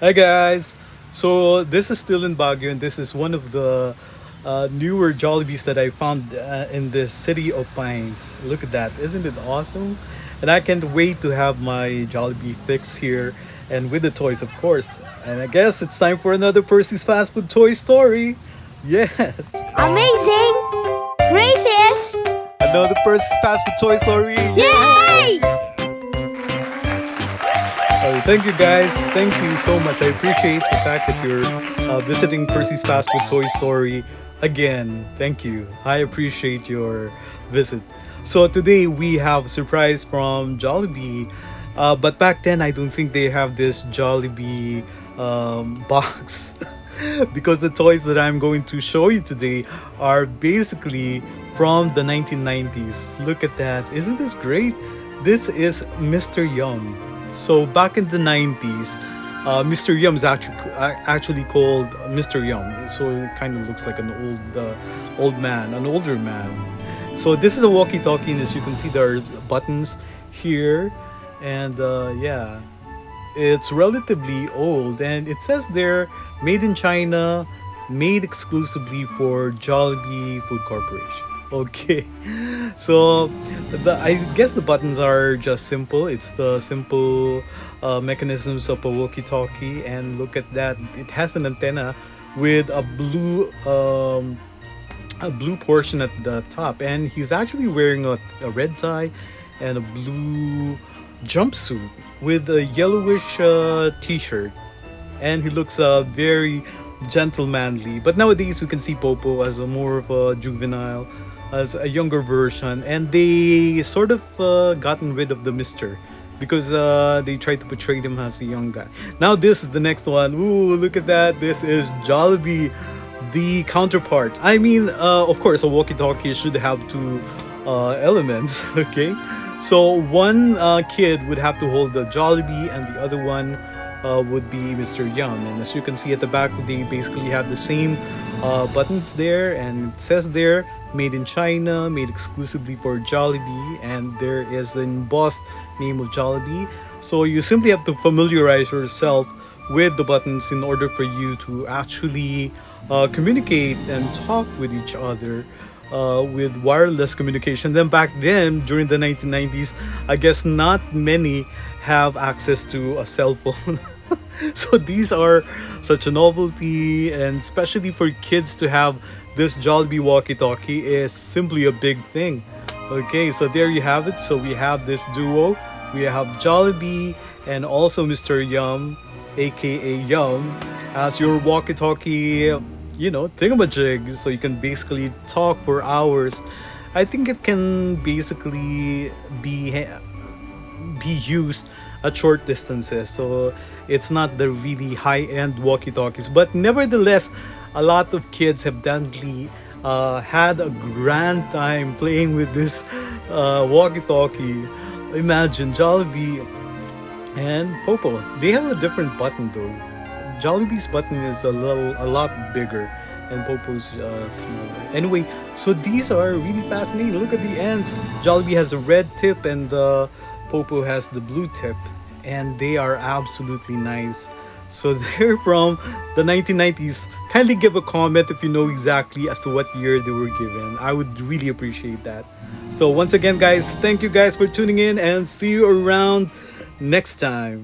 Hi guys. So this is still in Baguio, and this is one of the newer Jollibees that I found in this city of Pines. Look at that! Isn't it awesome? And I can't wait to have my Jollibee fix here, and with the toys, of course. And I guess it's time for another Percy's Fast Food Toy Story. Yes. Amazing! Gracious! Another person's fast food toy story. Yay! Thank you guys. Thank you so much. I appreciate the fact that you're visiting Percy's Fast Food Toy Story again. Thank you. I appreciate your visit. So today we have a surprise from Jollibee. But back then I don't think they have this Jollibee box. Because the toys that I'm going to show you today are basically from the 1990s. Look at that. Isn't this great? This is Mr. Yum. So back in the 90s, Mr. Yum is actually called Mr. Yum. So it kind of looks like an old man, an older man. So this is a walkie-talkie, and as you can see, there are buttons here, and yeah, it's relatively old, and it says there, made in China, made exclusively for Jollibee Food Corporation. Okay, so I guess the buttons are just simple. It's the simple mechanisms of a walkie-talkie, and look at that. It has an antenna with a blue portion at the top, and he's actually wearing a red tie and a blue jumpsuit with a yellowish t-shirt, and he looks very gentlemanly. But nowadays we can see Popo as a more of a juvenile, as a younger version, and they sort of gotten rid of the Mister because they tried to portray him as a young guy. Now this is the next one. Ooh, look at that! This is Jollibee, the counterpart. I mean, of course, a walkie-talkie should have two elements. Okay, so one kid would have to hold the Jollibee, and the other one would be Mr. Yum. And as you can see at the back, they basically have the same buttons there, and it says there, made in China, made exclusively for Jollibee, and there is an embossed name of Jollibee. So you simply have to familiarize yourself with the buttons in order for you to actually communicate and talk with each other with wireless communication. Then back then, during the 1990s, I guess not many have access to a cell phone. So these are such a novelty, and especially for kids to have this Jollibee walkie-talkie is simply a big thing. Okay, so there you have it. So we have this duo. We have Jollibee and also Mr. Yum, aka Yum, as your walkie-talkie, thingamajig. So you can basically talk for hours. I think it can basically be used at short distances, so it's not the really high-end walkie-talkies, but nevertheless a lot of kids have definitely had a grand time playing with this walkie-talkie. Imagine Jollibee and Popo, they have a different button though. Jollibee's button is a lot bigger, and Popo's smaller. Anyway, so these are really fascinating. Look at the ends. Jollibee has a red tip, and Popo has the blue tip, and they are absolutely nice. So they're from the 1990s. Kindly give a comment if you know exactly as to what year they were given. I would really appreciate that. So once again, guys, thank you guys for tuning in, and see you around next time.